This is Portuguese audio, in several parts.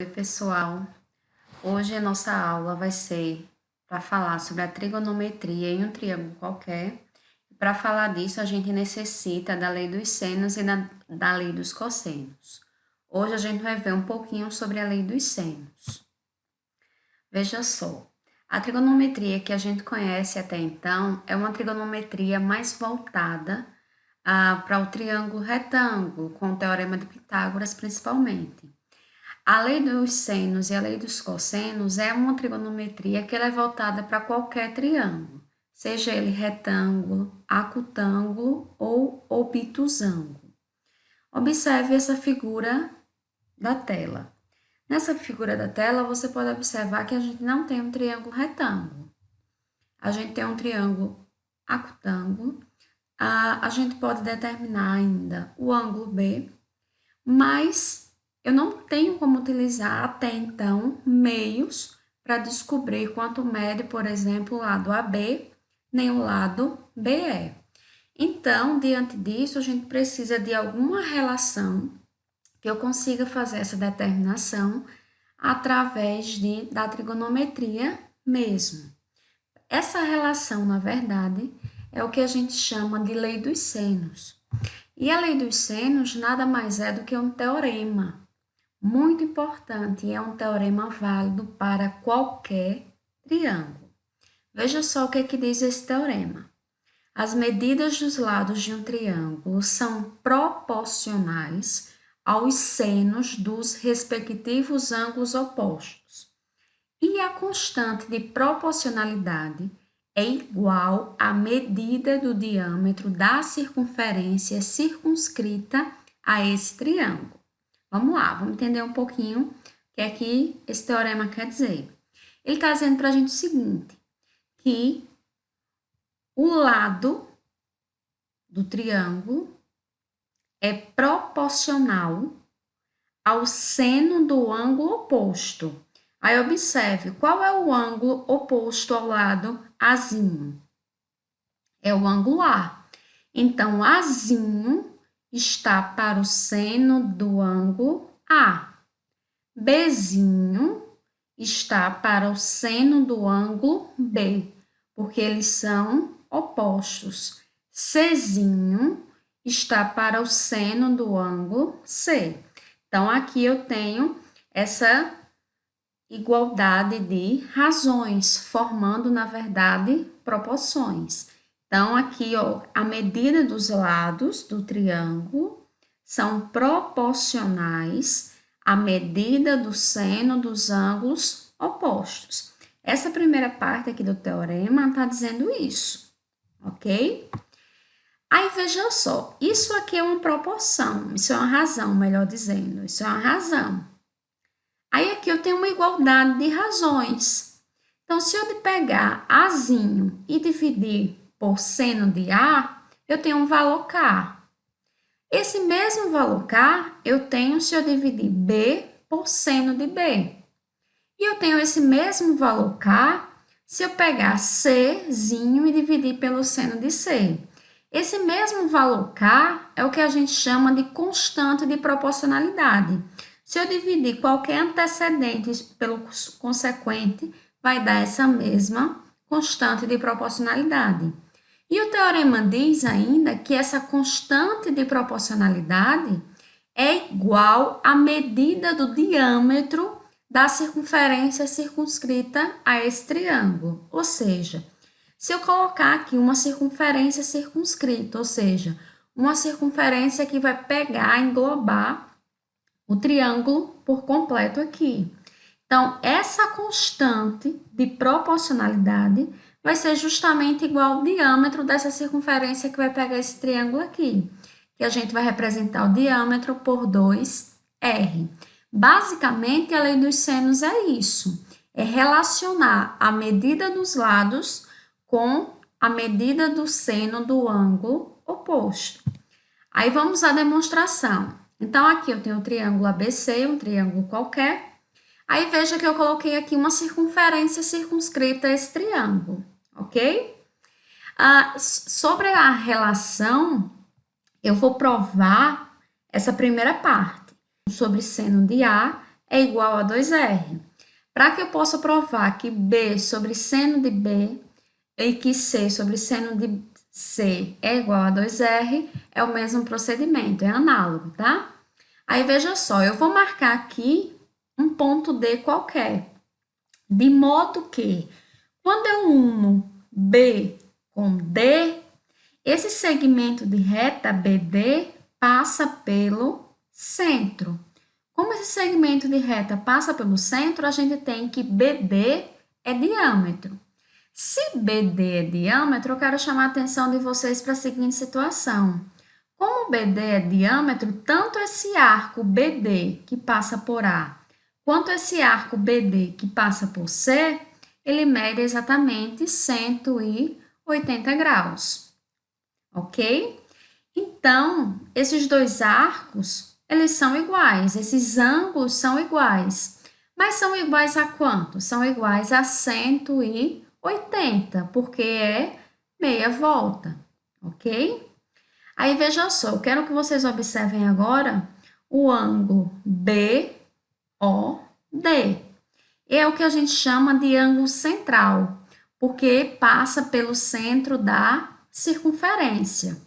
Oi, pessoal. Hoje a nossa aula vai ser para falar sobre a trigonometria em um triângulo qualquer. Para falar disso, a gente necessita da lei dos senos e da lei dos cossenos. Hoje a gente vai ver um pouquinho sobre a lei dos senos. Veja só, a trigonometria que a gente conhece até então é uma trigonometria mais voltada para o triângulo retângulo, com o teorema de Pitágoras principalmente. A lei dos senos e a lei dos cossenos é uma trigonometria que ela é voltada para qualquer triângulo, seja ele retângulo, acutângulo ou obtusângulo. Observe essa figura da tela. Nessa figura da tela, você pode observar que a gente não tem um triângulo retângulo. A gente tem um triângulo acutângulo. A gente pode determinar ainda o ângulo B, mas eu não tenho como utilizar até então meios para descobrir quanto mede, por exemplo, o lado AB, nem o lado BE. Então, diante disso, a gente precisa de alguma relação que eu consiga fazer essa determinação através da trigonometria mesmo. Essa relação, na verdade, é o que a gente chama de lei dos senos. E a lei dos senos nada mais é do que um teorema muito importante, e é um teorema válido para qualquer triângulo. Veja só o que diz esse teorema. As medidas dos lados de um triângulo são proporcionais aos senos dos respectivos ângulos opostos. E a constante de proporcionalidade é igual à medida do diâmetro da circunferência circunscrita a esse triângulo. Vamos lá, vamos entender um pouquinho o que é que esse teorema quer dizer. Ele está dizendo para a gente o seguinte, que o lado do triângulo é proporcional ao seno do ângulo oposto. Aí observe, qual é o ângulo oposto ao lado Azinho? É o ângulo A. Então, Azinho está para o seno do ângulo A. Bzinho está para o seno do ângulo B, porque eles são opostos. Czinho está para o seno do ângulo C. Então, aqui eu tenho essa igualdade de razões, formando, na verdade, proporções. Então, aqui, ó, a medida dos lados do triângulo são proporcionais à medida do seno dos ângulos opostos. Essa primeira parte aqui do teorema está dizendo isso, ok? Aí, veja só, isso aqui é uma proporção, isso é uma razão, melhor dizendo, isso é uma razão. Aí, aqui eu tenho uma igualdade de razões. Então, se eu pegar Azinho e dividir por seno de A, eu tenho um valor K. Esse mesmo valor K eu tenho se eu dividir B por seno de B. E eu tenho esse mesmo valor K se eu pegar Czinho e dividir pelo seno de C. Esse mesmo valor K é o que a gente chama de constante de proporcionalidade. Se eu dividir qualquer antecedente pelo consequente, vai dar essa mesma constante de proporcionalidade. E o teorema diz ainda que essa constante de proporcionalidade é igual à medida do diâmetro da circunferência circunscrita a esse triângulo. Ou seja, se eu colocar aqui uma circunferência circunscrita, ou seja, uma circunferência que vai pegar, englobar o triângulo por completo aqui. Então, essa constante de proporcionalidade vai ser justamente igual ao diâmetro dessa circunferência que vai pegar esse triângulo aqui, que a gente vai representar o diâmetro por 2r. Basicamente, a lei dos senos é isso, é relacionar a medida dos lados com a medida do seno do ângulo oposto. Aí, vamos à demonstração. Então, aqui eu tenho o triângulo ABC, um triângulo qualquer. Aí, veja que eu coloquei aqui uma circunferência circunscrita a esse triângulo, ok? Sobre a relação, eu vou provar essa primeira parte. Sobre seno de A é igual a 2R. Para que eu possa provar que B sobre seno de B e que C sobre seno de C é igual a 2R, é o mesmo procedimento, é análogo, tá? Aí, veja só, eu vou marcar aqui um ponto D qualquer, de modo que, quando eu uno B com D, esse segmento de reta BD passa pelo centro. Como esse segmento de reta passa pelo centro, a gente tem que BD é diâmetro. Se BD é diâmetro, eu quero chamar a atenção de vocês para a seguinte situação. Como BD é diâmetro, tanto esse arco BD que passa por A, quanto esse arco BD que passa por C, ele mede exatamente 180 graus, ok? Então, esses dois arcos, eles são iguais, esses ângulos são iguais. Mas são iguais a quanto? São iguais a 180, porque é meia volta, ok? Aí, veja só, eu quero que vocês observem agora o ângulo BOD. É o que a gente chama de ângulo central, porque passa pelo centro da circunferência.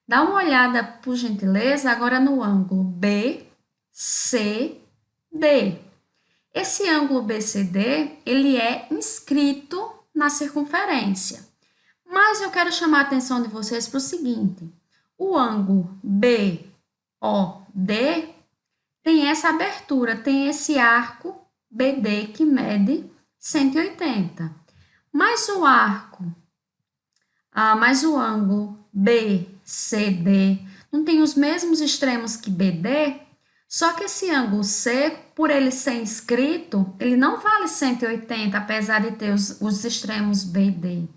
Dá uma olhada, por gentileza, agora no ângulo BCD. Esse ângulo BCD, ele é inscrito na circunferência. Mas eu quero chamar a atenção de vocês para o seguinte: o ângulo BOD tem essa abertura, tem esse arco BD que mede 180. Mas o ângulo BCD não tem os mesmos extremos que BD, só que esse ângulo C, por ele ser inscrito, ele não vale 180, apesar de ter os extremos BD.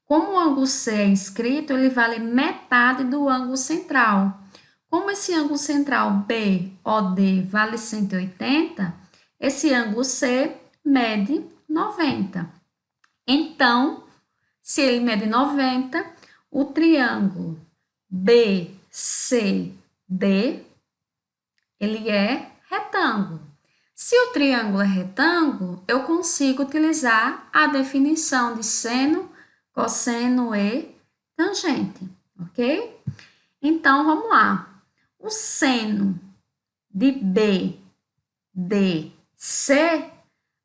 Como o ângulo C é inscrito, ele vale metade do ângulo central. Como esse ângulo central BOD vale 180, esse ângulo C mede 90. Então, se ele mede 90, o triângulo BCD, ele é retângulo. Se o triângulo é retângulo, eu consigo utilizar a definição de seno, cosseno e tangente, ok? Então, vamos lá. O seno de BDC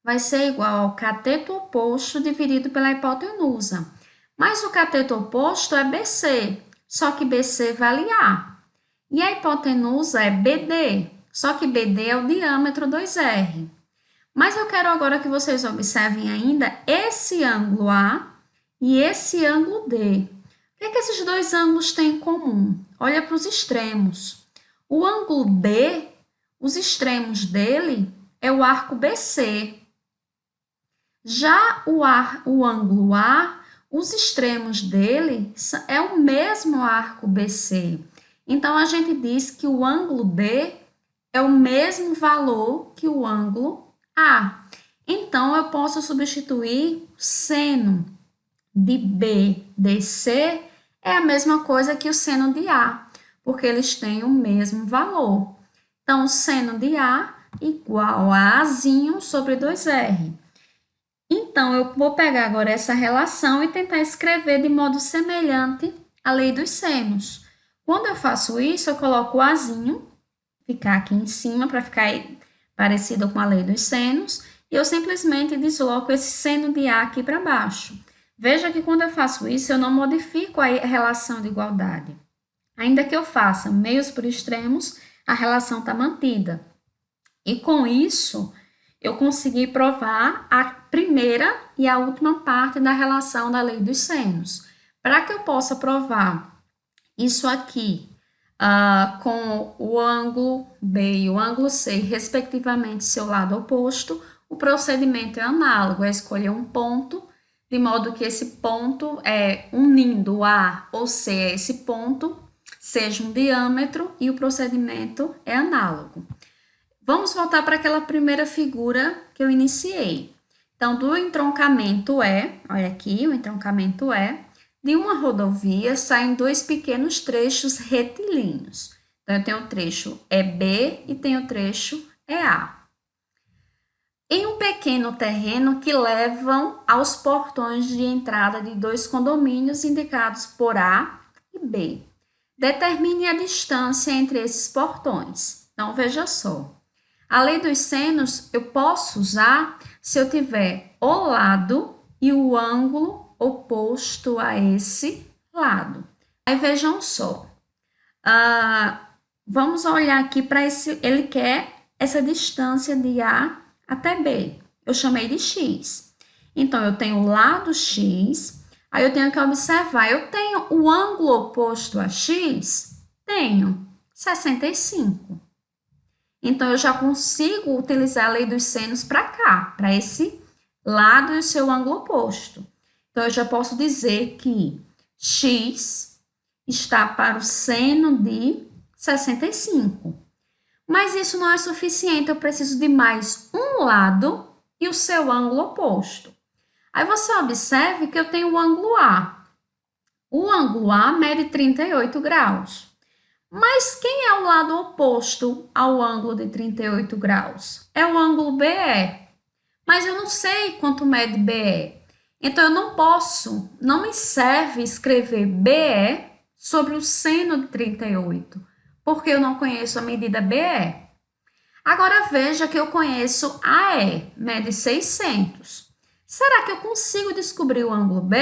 vai ser igual ao cateto oposto dividido pela hipotenusa. Mas o cateto oposto é BC, só que BC vale A. E a hipotenusa é BD, só que BD é o diâmetro 2R. Mas eu quero agora que vocês observem ainda esse ângulo A e esse ângulo D. O que é que esses dois ângulos têm em comum? Olha para os extremos. O ângulo D, os extremos dele é o arco BC. Já o ângulo A, os extremos dele é o mesmo arco BC. Então, a gente diz que o ângulo D é o mesmo valor que o ângulo A. Então, eu posso substituir seno de BDC é a mesma coisa que o seno de A, porque eles têm o mesmo valor. Então, o seno de A igual a Azinho sobre 2R. Então, eu vou pegar agora essa relação e tentar escrever de modo semelhante à lei dos senos. Quando eu faço isso, eu coloco o Azinho, ficar aqui em cima para ficar parecido com a lei dos senos, e eu simplesmente desloco esse seno de A aqui para baixo. Veja que quando eu faço isso, eu não modifico a relação de igualdade. Ainda que eu faça meios por extremos, a relação está mantida. E com isso, eu consegui provar a primeira e a última parte da relação da lei dos senos. Para que eu possa provar isso aqui com o ângulo B e o ângulo C, respectivamente, seu lado oposto, o procedimento é análogo, é escolher um ponto, de modo que esse ponto, unindo A ou C a esse ponto, seja um diâmetro e o procedimento é análogo. Vamos voltar para aquela primeira figura que eu iniciei. Então, do entroncamento olha aqui, o entroncamento de uma rodovia saem dois pequenos trechos retilíneos. Então, eu tenho o trecho B e tenho o trecho A. em um pequeno terreno que levam aos portões de entrada de dois condomínios indicados por A e B. Determine a distância entre esses portões. Então, veja só. A lei dos senos eu posso usar se eu tiver o lado e o ângulo oposto a esse lado. Aí vejam só. Vamos olhar aqui para esse. Ele quer essa distância de A até B. Eu chamei de X. Então, eu tenho o lado X. Aí eu tenho que observar. Eu tenho o ângulo oposto a X? Tenho 65. Então, eu já consigo utilizar a lei dos senos para cá, para esse lado e o seu ângulo oposto. Então, eu já posso dizer que x está para o seno de 65. Mas isso não é suficiente, eu preciso de mais um lado e o seu ângulo oposto. Aí você observe que eu tenho o ângulo A. O ângulo A mede 38 graus. Mas quem é o lado oposto ao ângulo de 38 graus? É o ângulo BE. Mas eu não sei quanto mede BE. Então, eu não me serve escrever BE sobre o seno de 38, porque eu não conheço a medida BE. Agora, veja que eu conheço AE, mede 600. Será que eu consigo descobrir o ângulo B?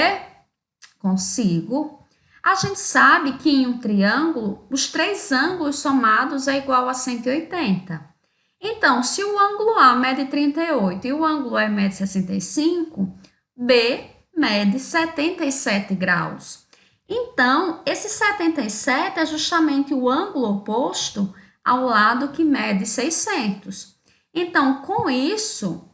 Consigo. A gente sabe que em um triângulo, os três ângulos somados é igual a 180. Então, se o ângulo A mede 38 e o ângulo E mede 65, B mede 77 graus. Então, esse 77 é justamente o ângulo oposto ao lado que mede 600. Então, com isso,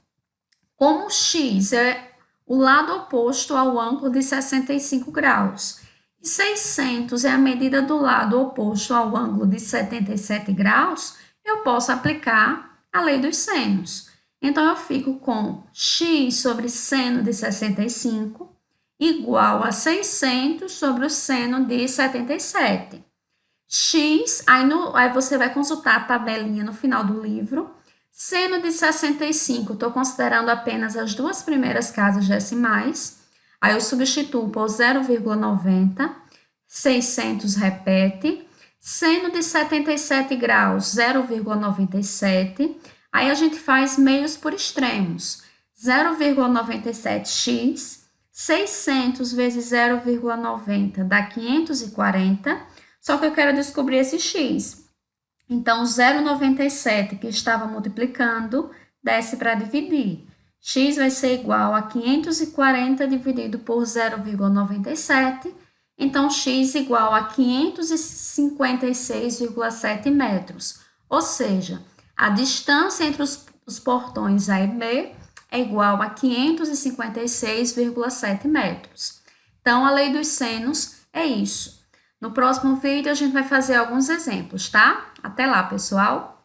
como x é o lado oposto ao ângulo de 65 graus, e 600 é a medida do lado oposto ao ângulo de 77 graus, eu posso aplicar a lei dos senos. Então, eu fico com x sobre seno de 65 igual a 600 sobre o seno de 77. X, aí você vai consultar a tabelinha no final do livro. Seno de 65, estou considerando apenas as duas primeiras casas decimais. Aí eu substituo por 0,90, 600 repete. Seno de 77 graus, 0,97. Aí a gente faz meios por extremos. 0,97x, 600 vezes 0,90 dá 540, só que eu quero descobrir esse x. Então, 0,97 que estava multiplicando, desce para dividir. X vai ser igual a 540 dividido por 0,97. Então, x igual a 556,7 metros. Ou seja, a distância entre os portões A e B é igual a 556,7 metros. Então, a lei dos senos é isso. No próximo vídeo, a gente vai fazer alguns exemplos, tá? Até lá, pessoal!